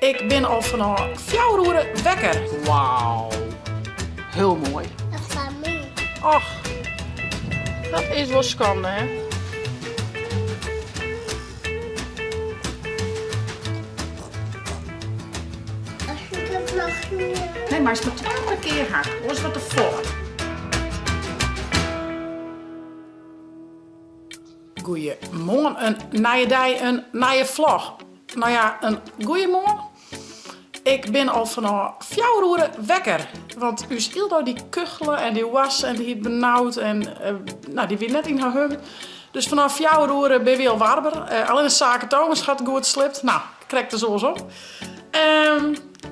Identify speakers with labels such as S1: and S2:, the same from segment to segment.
S1: Ik ben al vanaf 4 uur wekker. Wauw. Heel mooi.
S2: Dat van mij.
S1: Ach, dat is wel schande, hè?
S2: Als je het nog niet...
S1: Nee, maar het is maar 12 keer hard. Hoor eens wat ervoor. Goeiemorgen, een nije dag, een nije vlog. Nou ja, een goeiemorgen. Ik ben al vanaf 4 uur wekker. Want u Ildo die kuchelen en die wassen en die is benauwd en die weer net in haar heugen. Dus vanaf 4 uur ben je al warmer. Alleen de zaken Thomas gaat goed slipt. Nou, ik krijg er zo eens op.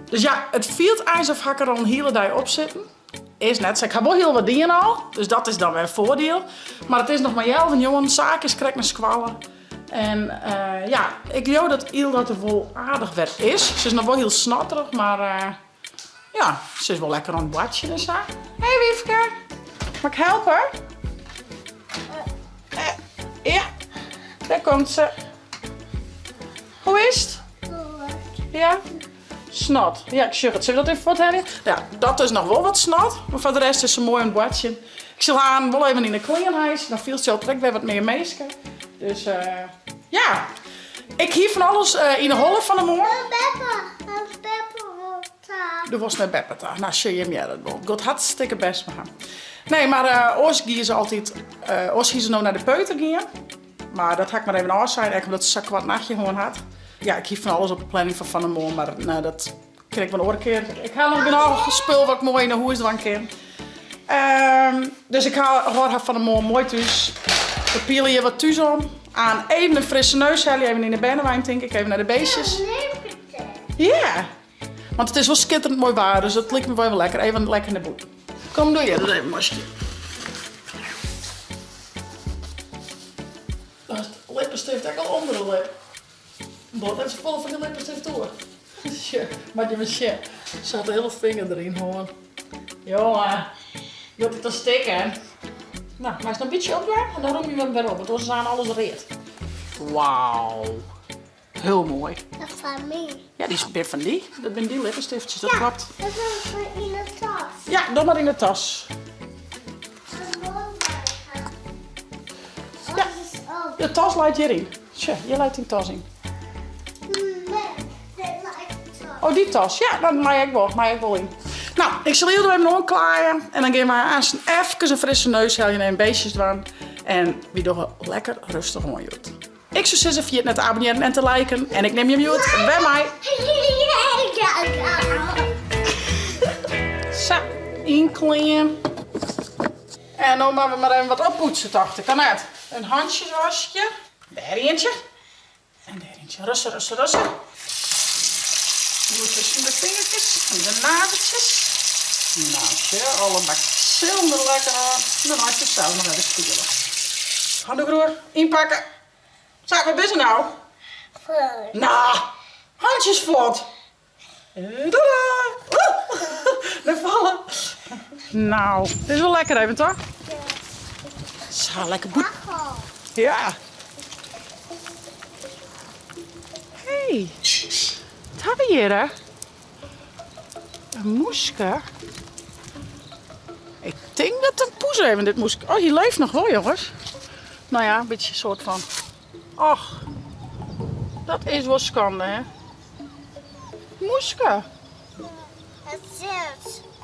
S1: Dus ja, het viel alsof ik er al een hele dag op zitten. Is net, ik heb wel heel wat dingen al, dus dat is dan weer een voordeel. Maar het is nog maar 11 en jongen, zaakjes krijg naar squallen. En ik jou dat Il dat er wel aardig weer is. Ze is nog wel heel snotterig, maar ze is wel lekker aan het badje en zo. Hé Wiefke, mag ik helpen? Ja, daar komt ze. Hoe is het? Ja? Snot. Ja, ik zeg het. Zullen we dat even wat hebben? Ja, dat is nog wel wat snot. Maar voor de rest is ze mooi aan het badje. Ik zal haar wel even in de klerenhuis. Dan viel ze al trek weer wat meer meesken. Dus ik hier van alles in de holle van de morgen. Er was net Beppe daar. Nou, zie je hem dat wel. God hartstikke best met hem. Nee, maar Os gaan ze altijd. Os hier ze nou naar de peuter gaan. Maar dat ga ik maar even afzien. Omdat ze zo'n kwart nachtje gewoon had. Ja, ik heb van alles op de planning van de morgen, maar nou, dat krijg ik wel een keer. Ik haal nog genoeg spul wat ik mooi in de huis dan kan. Dus ik haal haar van de morgen mooi thuis. We pielen hier wat thuis om. Aan even een frisse neus halen, even in de bennenwijn denk ik, even naar de beestjes. Ja, want het is wel schitterend mooi waar, dus dat lijkt me wel lekker. Even lekker in de boek. Kom, doe je dat even, Masje. Dat is de lippenstift, ik al onder de lip. Wat is vol van de lippenstift door? Maar je shit. Zat de hele vinger erin gewoon. Jongen, je hebt het te stikken. Nou, maar is nog een beetje opwaar en dan roem je hem weer op. Want anders is aan alles reed. Wauw. Heel mooi.
S2: Dat van mij.
S1: Ja, die is weer van die. Dat zijn die lippenstiftjes, dat klopt.
S2: Dat is voor in de tas.
S1: Ja, doe maar in de tas. Ja, de tas leidt hierin. Tja, je leidt die tas in. Oh, die tas. Ja, dat maak ik wel in. Nou, ik zal heel even nog klaaien. En dan gaan we eerst even een frisse neus halen en beestjes doen. En we doen lekker rustig gewoon. Ik zou zeggen via het net te abonneren en te liken. En ik neem je mute bij mij. Zo, inkleden. En dan maken we maar even wat oppoetsen, dacht ik. Kan het? Een handjeswasje. Daar eentje. En daar eentje. Russen. Doe tussen de vingertjes en de nageltjes. Nou, zie alle bacillen er lekker aan. Dan maak je zelf nog even spiegelen. Handdoekroer, inpakken. Zaak, wat is er nou? Nou, handjes vlot. Tadaa! Daar vallen. Nou, dit is wel lekker even, toch? Zo, lekker boet. Ja. Hey. Wat hebben we hier, hè? Een moeske. Ik denk dat het een poes heeft, dit moeske. Oh, die leeft nog wel, jongens. Nou ja, een beetje een soort van... Ach, dat is wel schande, hè? Moeske.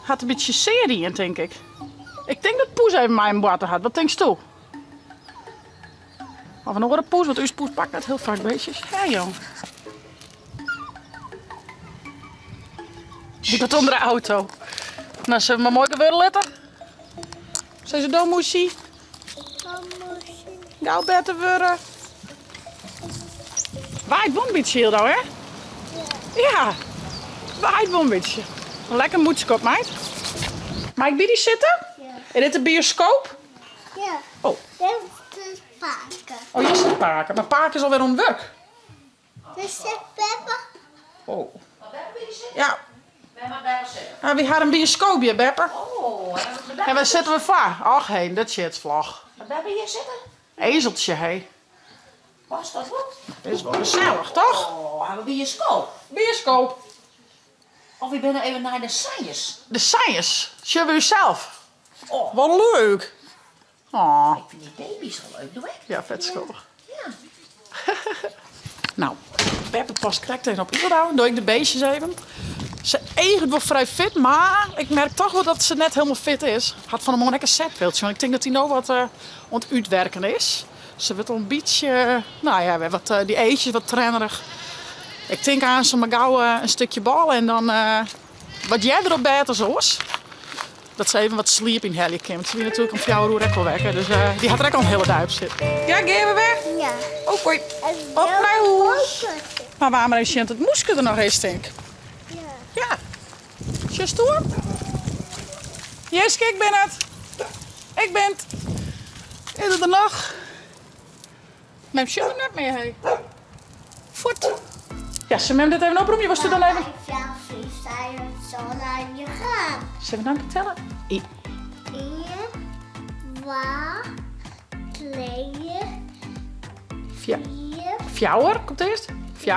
S1: Had een beetje serie in, denk ik. Ik denk dat poes even mij in water had. Wat denk je toe? Of een andere poes, want uw poes pakt net heel vaak beestjes. Ja, jong. Die gaat onder de auto. Nou, ze maar mooi geworden letten. Zijn ze dan moesie? Gauw beter worden. Waait wel een beetje heel dan, hè? Ja. Waait wel een beetje. Een lekker moedskop, meid. Mag ik bij die zitten?
S2: Ja.
S1: Is dit een bioscoop?
S2: Ja.
S1: Oh.
S2: Dit is paken.
S1: Oh, je zit paken. Maar paken is alweer aan het werk.
S2: Dit is Peppa.
S1: Oh.
S3: Wat hebben we hier zitten?
S1: Ja.
S3: We hebben daar zitten.
S1: Nou, we hadden een bioscoopje, Beppe.
S3: Oh,
S1: En waar zitten we voor? Ach, heen, dat shit vlag.
S3: wat hebben we hier zitten?
S1: Ezeltje, hé.
S3: Was dat goed?
S1: Dat is wel gezellig, toch?
S3: Oh, hebben we hier school?
S1: bioscoop.
S3: Of ik ben er even naar de Science.
S1: De Science. Zullen we u zelf?
S3: Oh,
S1: Wat leuk. Oh,
S3: ik vind die baby's wel leuk. Doe ik?
S1: ja, vet schattig.
S3: Ja.
S1: Nou, Beppe pas krijgt tegen op ieder doe ik de beestjes even. Ze eet wel vrij fit, maar ik merk toch wel dat ze net helemaal fit is. Had van hem een lekker setbeeldje, want ik denk dat hij nou wat aan het uitwerken is. Ze wordt al een beetje, nou ja, weer wat, die eetjes wat trainerig. Ik denk aan ze maar gauw een stukje bal en dan wat jij erop bent als oors. Dat ze even wat sleep in helje komt. Ze wil natuurlijk om 4 uur ook wel wekken, dus die had er ook al een hele duip zitten. Ja, gaan we weg?
S2: Ja.
S1: Oh, hoi.
S2: En
S1: Op
S2: wel
S1: naar huis.
S2: groter.
S1: Maar waarom heeft je het moesje er nog eens, denk ik?
S2: Ja.
S1: Ja. Is stoer? Jeske, ik ben het. Ik ben het. Is het er nog? Neem je er net mee, hé. Voet. Ja, ze neemt dit even op. Je was er dan even.
S2: Ja, freestyle zo naar je gaan.
S1: Zullen we dan vertellen?
S2: 1, 2,
S1: 4.
S2: 4,
S1: 4 komt eerst. 4.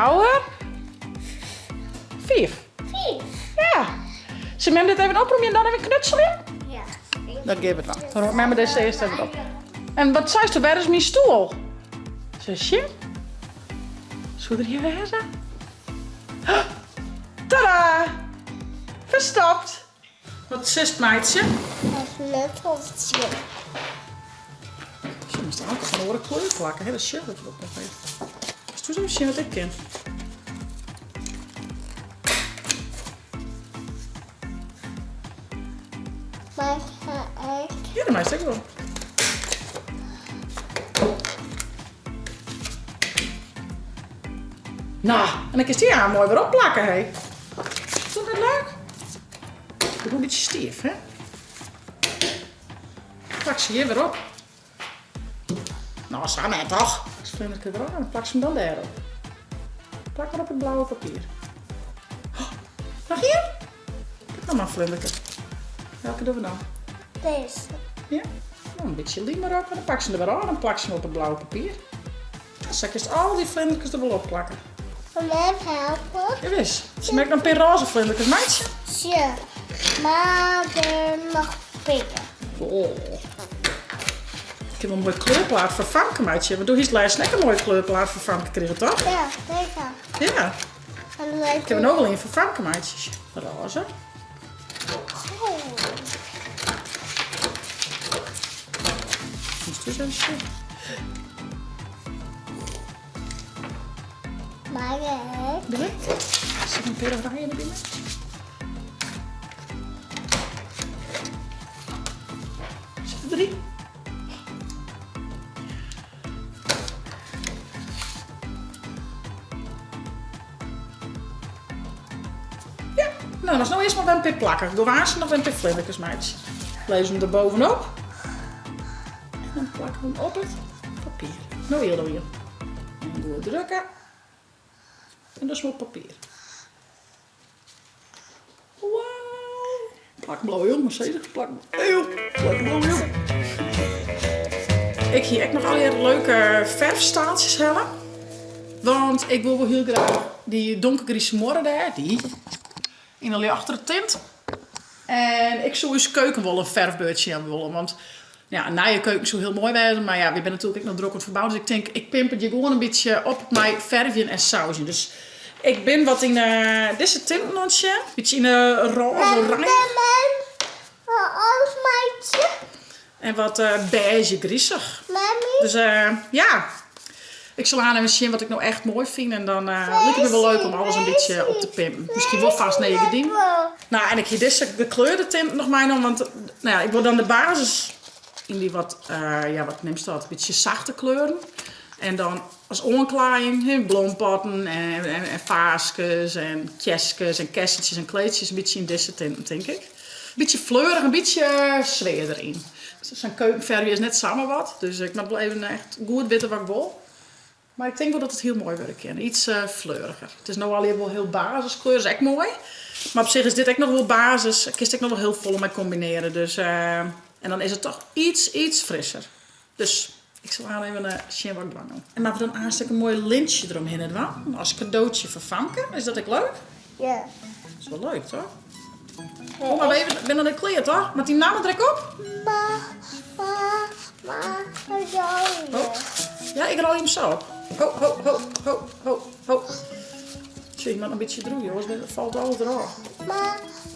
S1: 5.
S2: 5.
S1: Ja. Ze neemt dit even op. Je dan even knutselen?
S2: Ja.
S1: Dat geef het wel. Dan nemen we deze eerst even op. En wat zei ze? Waar is mijn stoel? Zusje? Zou er hier wezen? Tada! Verstopt. Wat zist, meidje?
S2: Dat is net hoofdje.
S1: Ze moest er ook een andere kleur plakken. Dat shirt dat ook nog even. Dus toen zou je zien wat ik ken.
S2: Maar ik ga echt.
S1: Ja, dat meest ik wel. Nou, en dan is die aan mooi weer opplakken, hé. Is dat leuk? Ik doe een beetje stief, hè? Plak ze hier weer op. Nou, zo net toch? Als vlinderke erop, dan plak ze hem dan daarop. Plak maar op het blauwe papier. Oh, nog hier? Kijk nou maar, vlinderke. Welke doen we dan?
S2: Deze.
S1: Ja? Nou, een beetje lim erop en dan pak ze er weer aan en plak ze hem op het blauwe papier. Dan zal ik eerst al die vlindertjes er wel op plakken.
S2: Van mij helpen.
S1: Ja, wist. Ze maakt nog een paar roze vlindertjes, meidje.
S2: Ja. Maar er nog bigger.
S1: Oh. Ik heb een mooie kleurplaat voor Famke, meidje. We doen hier laatst lekker een mooie kleurplaat voor Famke kregen, toch?
S2: Ja, deze.
S1: Ja.
S2: En dan
S1: Ik heb er nog wel een voor Famke, meidjes. Roze. Dus even shit.
S2: Maar ik.
S1: Doe ik? Zit een paar rijen er binnen? Zit er 3? Ja, nou, dat is nou eerst maar een paar plakken. Gewoon ze nog een paar vlindertjes, meidjes. Lees hem er bovenop. En dan plakken we hem op het papier. Nou, hier dan weer. En dan drukken. En dat is wel papier. Wauw. Plak blauw, joh. Mercedes. Plak blauw. Plak blauw, joh. Ik hier echt nog allerlei leuke verfstaaltjes hebben. Want ik wil wel heel graag die donkergrieze morren daar. Die. In een lichtere tint. En ik zou eens keuken wel een verfbeurtje hebben willen. Want ja, na je keuken zou heel mooi zijn. Maar ja, we zijn natuurlijk ook nog druk aan het verbouwen. Dus ik denk, ik pimp het je gewoon een beetje op met verfje en sausje. Dus ik ben wat in deze tintnotje. Een beetje in de roze oranje.
S2: Alles meidje.
S1: En wat beige griezig.
S2: Mami.
S1: Dus ja, ik zal aan even zien wat ik nou echt mooi vind. En dan lijkt het me wel leuk om alles een beetje op te pimpen. Misschien wel vast 9 Nou, en ik hier deze gekleurde tint nog maar nog. Want nou ja, ik wil dan de basis in die wat, ja, wat neemt dat? Een beetje zachte kleuren. En dan als onklaring, bloempotten en vaasjes en kjeskes en kessentjes en kleedjes. Een beetje in deze tint, denk ik. Een beetje fleurig, een beetje sfeer erin. Zijn keukenverf is net samen wat. Dus ik moet wel even echt goed weten wat ik wil. Maar ik denk wel dat het heel mooi werkt. Iets fleuriger. Het is nou al wel heel basiskleur, is echt mooi. Maar op zich is dit echt nog wel basis. Ik kan er nog wel heel vol mee combineren. Dus, en dan is het toch iets frisser. Dus Ik zal haar even een sjenbak dwangen. En laten we dan aanstek een mooi lintje eromheen doen. Als cadeautje voor Famke. Is dat ook leuk?
S2: Ja.
S1: Dat is wel leuk, toch? Oh, maar we even binnen de kleed, toch? Met die namen druk op.
S2: Rolje.
S1: Ja, ik rol hem zo op. Ho. Zie je, maar een beetje droeien, jongens. Het valt alles eraf.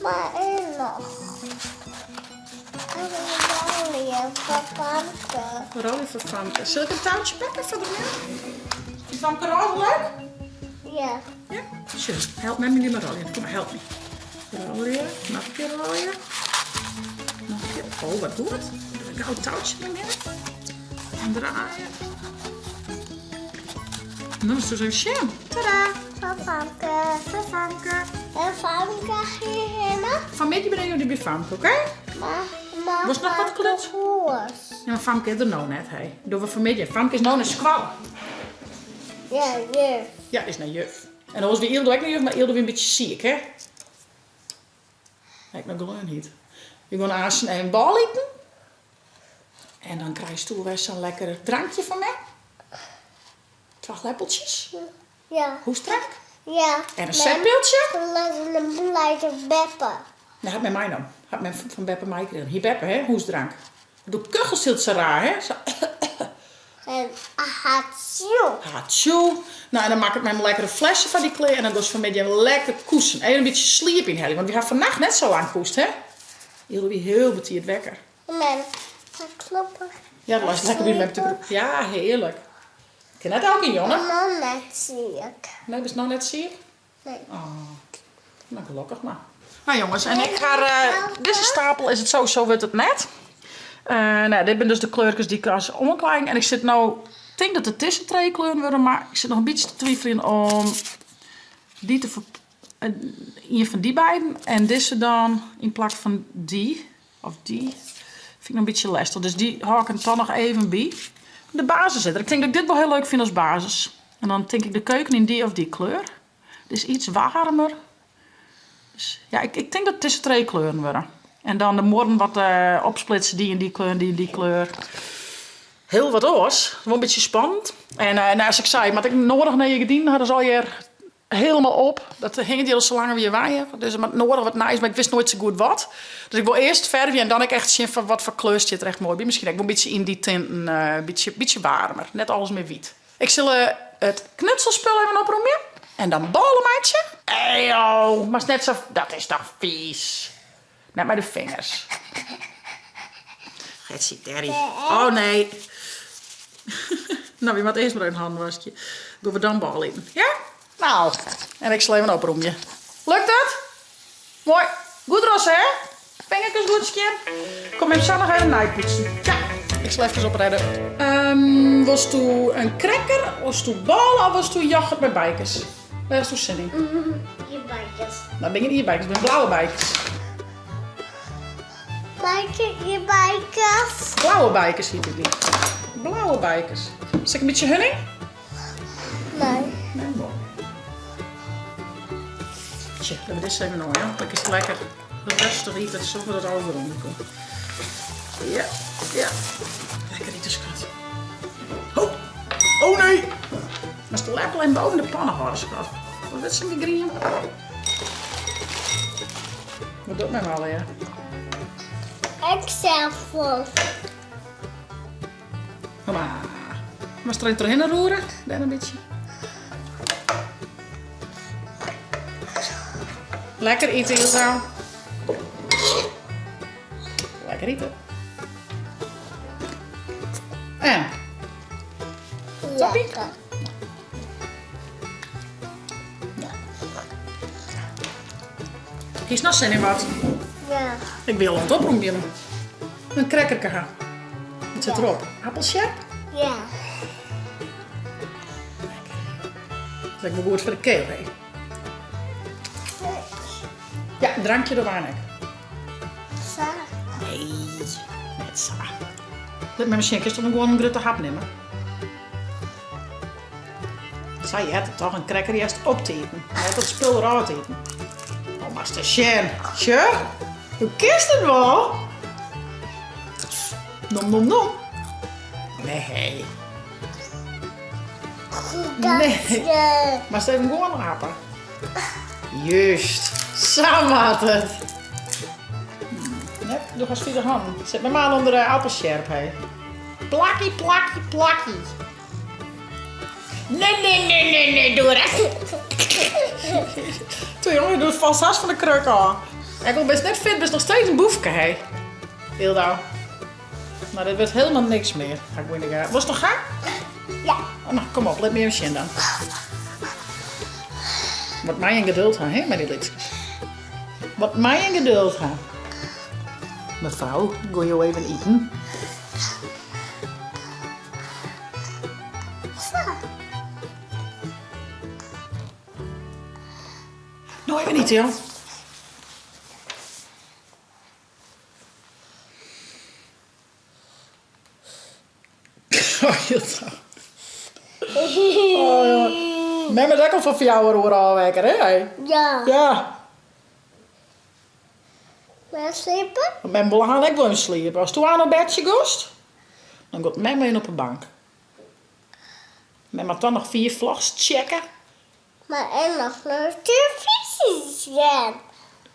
S2: Maar één nog. Een rolje voor Famke.
S1: Rolje voor Famke. Zal ik een touwtje pakken voor de meer? Vindt Famke roze leuk?
S2: Ja.
S1: Ja? Zo, help mij met die rollen. Kom maar, help me. Rollen, nog een keer rollen. Nog een keer. Oh, wat doet het? Doe ik een oud touwtje erin. En draaien. Nou, is dus een sham. Tadaa!
S2: Voor Famke.
S1: Voor Famke.
S2: En Famke hierheen.
S1: Vanmiddag ben je bij Famke, oké?
S2: Maar
S1: Was nog wat klets? Ja, maar Famke is er nou net, hé. Doen we vanmiddag. Famke is nou een squal.
S2: Ja, juf.
S1: Ja, is naar juf. En dan was weer Ildo ook naar juf, maar Ildo weer een beetje ziek, hè? Ik nog gewoon niet. Je gaat aan een bal eten. En dan krijg je toen weer zo'n lekker drankje van mij. 12 lepeltjes.
S2: Ja.
S1: Hoestdrank.
S2: Ja.
S1: En een zetpiltje.
S2: Een blijde beppe.
S1: Dat had met mij dan. Had men van Beppe mij gekregen. Hier Beppe, hè? Hoestdrank. Doe kuchels zit ze raar, hè? Zo.
S2: En ahatjoe.
S1: Hatsjoe. Nou, en dan maak ik met een lekkere flesje van die kleur. En dan doe ik vanmiddag lekker koesen. En een beetje sliep in, want we gaan vannacht net zo lang koest, hè? Jullie weer heel betierd wekker.
S2: Men, kloppen.
S1: Ja, dat was lekker weer met de groep. Ja, heerlijk. Ik ken net ook in, Jonne.
S2: En dan net zie ik.
S1: Nee, ben je nou net ziek?
S2: Nee.
S1: Oh, nou gelukkig maar. Nou jongens, en ik ga, deze stapel is het zo wordt het net. Nou, dit zijn dus de kleurtjes die ik als omkleiding. En ik zit nou, ik denk dat het tussen 2 kleuren worden, maar ik zit nog een beetje te twijfelen om die te hier van die beiden. En deze dan in plaats van die, of die, vind ik nog een beetje lastig. Dus die hou ik er dan nog even bij. De basis zetten. Ik denk dat ik dit wel heel leuk vind als basis. En dan denk ik de keuken in die of die kleur. Dus iets warmer. Dus ja, ik denk dat het tussen 2 kleuren worden. En dan de morgen wat opsplitsen, die en die kleur, die en die kleur. Heel wat oors. Wel een beetje spannend. En nou, als ik zei, maar ik nodig naar je gediend, hadden ze al hier helemaal op. Dat hing die al zo lang weer waaien. Dus het nodig wat nice, maar ik wist nooit zo goed wat. Dus ik wil eerst verven en dan ik echt zien van wat voor kleur zit er echt mooi bij. Misschien ook een beetje in die tinten, een beetje warmer. Net alles met wit. Ik zal het knutselspul even oproemen. En dan ballen, meidje. Eyo, maar is net zo, dat is toch vies. Net met de vingers. Getsie Terry. Oh nee. Nou, wie moet eerst maar een handwasje. Doen we dan bal in. Ja? Nou. En ik sla even op roemje. Lukt het? Mooi. Goed rossen, hè? Vingertjes goed, skip. Kom even zo nog even nijpoetsen. Ja. Ik sla even oprijden. Was toen een cracker? Was toen ballen? Of was toen yoghurt met bijkers? Waar is toen zin in?
S2: Je bijtjes.
S1: Nou, ben je niet je bijkers. Ik ben blauwe bijkers.
S2: Je bijtjes.
S1: Blauwe bijkers hier, Bibi. Blauwe bijkers. Zal ik een beetje honning?
S2: Nee.
S1: Nee, mooi. Tje, dan hebben we dit even nog, ja. Dan is het lekker rustig eten, zonder dat het overom komt. Ja, ja. Lekker eten, schat. Oh, oh nee! Maar de lepel en boven de pannen houden, schat. Wat is een green? Wat doet mij maar al, ja?
S2: Ik zelf vol.
S1: Mama. Maar straks erin roeren, dan een beetje. Lekker eten, Ilsa. Lekker eten. En? Toppie?
S2: Lekker.
S1: Ja. Is nog zin in wat?
S2: Ja.
S1: Ik wil het oproemen. Een crackerke gaan. Wat zit erop? Appelsjerp?
S2: Ja.
S1: Dat lijkt me goed voor de keel, hè? Ja, een drankje doorheen.
S2: Zo.
S1: Nee, net zo. Met mijn shankjes toch gewoon een grote hap nemen. Zei je het toch een cracker eerst op te eten. Je hebt het spul eruit te eten. Oh, maar is de sjen. Tje? Hoe kist het wel? Nom nom nom. Nee.
S2: Katje.
S1: Maar ze even gewoon rapen. Juist. Samen had het. Net, doe eens via de hand. Zet me maar onder de appelscherp, hé. Plakkie, plakkie, plakkie. Nee, doe dat. Toen jongen, doe het vast haast van de kruk aan. Ik wil best net fit, best nog steeds een boefke, hé. Hilda. Maar dit wordt helemaal niks meer. Ga ik weer in de gaten. Was het nog gaan?
S2: Ja.
S1: Oh, nou, kom op, let me even zien dan. Wat mij in geduld gaan, hè, met die liedjes. Wat mij in geduld gaan. Mevrouw, go je even eten? Nou, even niet, joh. Oh, Hilda. Oh, jongen. Mem is ook al van 4 uur aanwekken, hè?
S2: Ja.
S1: Ja.
S2: Wil je slapen?
S1: Mem wil gaan ook wel in slapen. Als toen aan een bedje goest, dan gaat Mem in op een bank. Mem mag dan nog 4 vlogs checken.
S2: Maar en nog naar televisie zien.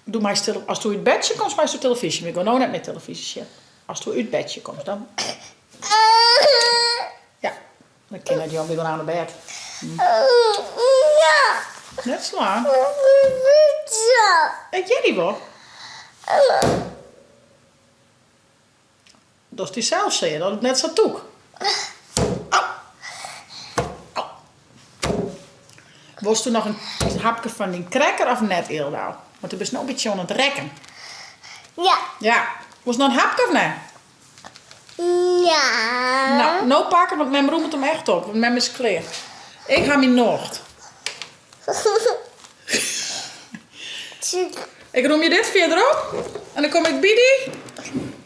S1: Doe maar stil. Als je uit het bedje komt, maar je televisie. Ik wil nou net met televisie zien. Als je uit het bedje komt, dan... Ja, dan kan je weer aan de bed.
S2: Ja.
S1: Net slaan.
S2: Zo.
S1: Eet jij die wel? Dat is die zelf zeggen, dat het net zo toek. Au. Au. Was toen nog een hapje van die cracker of net, Hilda? Want er is nog een beetje aan het rekken.
S2: Ja.
S1: Ja. Was het nog een hapje of net?
S2: Ja.
S1: Nou pakken, want mijn roemt hem echt op. Want mijn is klaar. Ik ga mijn nocht. Ik roem je dit verderop. En dan kom ik bij die.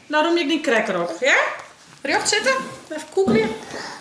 S1: Dan roem je die cracker op. Ja? Recht zitten. Even koekelen. Ja.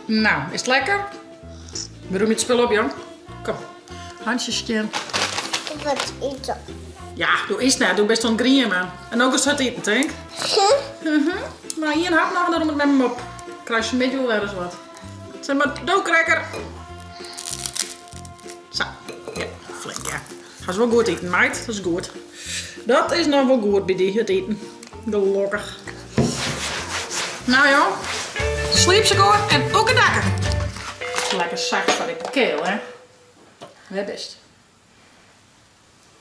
S1: Nou, is het lekker? We doen het spul op, Jan. Kom. Handjes skin.
S2: Wat eten?
S1: Ja, doe eens nou. Doe best wel een green, man. En ook eens het eten, denk ik. Maar hier een hap nog en dan doen we het met hem op. Kruis je een beetje wel eens wat. Zeg maar, doodcracker. Zo. Ja, flink, ja. Gaat wel goed eten, meid. Dat is goed. Dat is nog wel goed bij die, het eten. Gelukkig. Nou joh. Sleep ze goed en ook een dakker. Lekker zacht van de keel, hè. Wat best.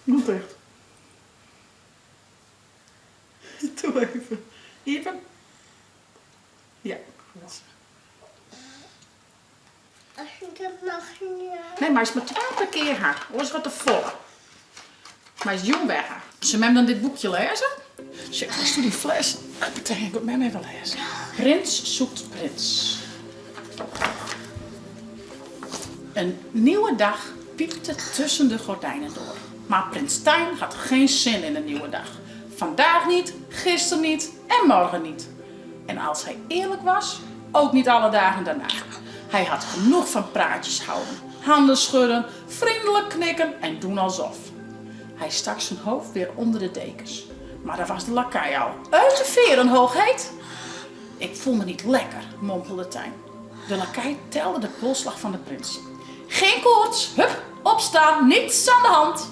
S1: Doe het echt. Doe even. Even. Ja.
S2: Als je dat nog niet...
S1: Nee, maar is maar 12 keer haar. Alles wat te vol. Maar is jong weg. Ze hem dan dit boekje lezen? Zeg, als doe die fles. Dat betekent dat men even lezen. Prins zoekt prins. Een nieuwe dag piekte tussen de gordijnen door. Maar prins Stijn had geen zin in een nieuwe dag. Vandaag niet, gisteren niet en morgen niet. En als hij eerlijk was, ook niet alle dagen daarna. Hij had genoeg van praatjes houden, handen schudden, vriendelijk knikken en doen alsof. Hij stak zijn hoofd weer onder de dekens. Maar daar was de lakai al. Uit de veren, hoogheid! Ik voel me niet lekker, mompelde Tijn. De lakai telde de polsslag van de prins. Geen koorts, hup, opstaan, niets aan de hand.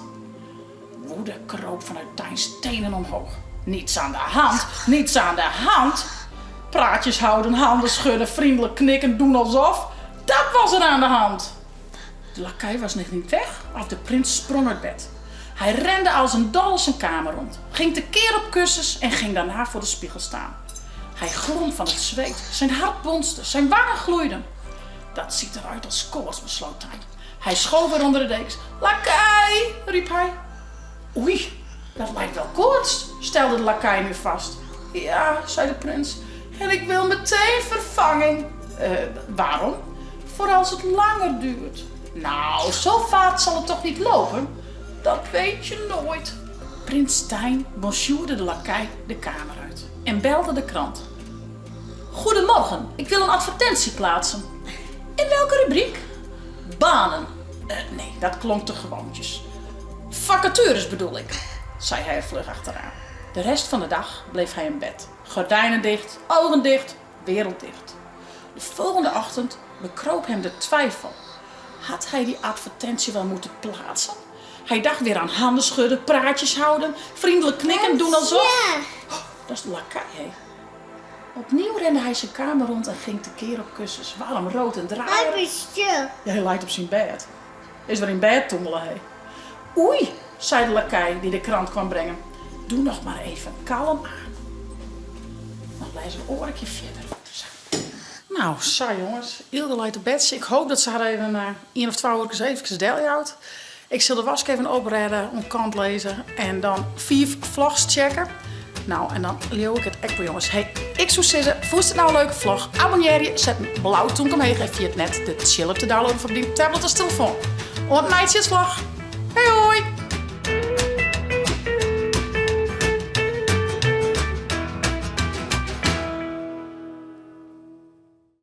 S1: Woede kroop vanuit Tijns tenen omhoog. Niets aan de hand, niets aan de hand. Praatjes houden, handen schudden, vriendelijk knikken, doen alsof. Dat was er aan de hand. De lakai was nog niet weg of de prins sprong uit bed. Hij rende als een dolle zijn kamer rond, ging tekeer op kussens en ging daarna voor de spiegel staan. Hij glom van het zweet, zijn hart bonste, zijn wangen gloeiden. Dat ziet eruit als koorts, besloot hij. Hij schoof weer onder de dekens. Lakai, riep hij. Oei, dat lijkt wel koorts, stelde de lakai nu vast. Ja, zei de prins, en ik wil meteen vervanging. Waarom? Voor als het langer duurt. Nou, zo vaart zal het toch niet lopen? Dat weet je nooit. Prins Stijn bonjourde de lakai de kamer uit en belde de krant. Goedemorgen, ik wil een advertentie plaatsen. In welke rubriek? Banen. Nee, dat klonk te gewoontjes. Vacatures bedoel ik, zei hij er vlug achteraan. De rest van de dag bleef hij in bed. Gordijnen dicht, ogen dicht, wereld dicht. De volgende ochtend bekroop hem de twijfel. Had hij die advertentie wel moeten plaatsen? Hij dacht weer aan handen schudden, praatjes houden, vriendelijk knikken, doen alsof...
S2: Ja.
S1: Oh, dat is de lakai, hè? Opnieuw rende hij zijn kamer rond en ging tekeer op kussens, warm, rood en
S2: Hij
S1: draaien.
S2: is stil.
S1: Ja, hij lijkt op zijn bed. Is weer in bed tommelen, hè? Oei, zei de lakai die de krant kwam brengen. Doe nog maar even kalm aan. Dan lees een oortje verder. Nou, saai jongens. Ilde lijkt op bed. Ik hoop dat ze haar even 1 of 2 uur even deel houdt. Ik zal de wask even opredden, een kant lezen en dan 4 vlogs checken. Nou, en dan leeuw ik het ekpo jongens. Hey, ik zou zeggen, vond je het nou een leuke vlog? Abonneer je, zet een blauwe toenk omheen, geef via het net de chill op te downloaden van die tablet als telefoon. Op een vlog. Hey hoi!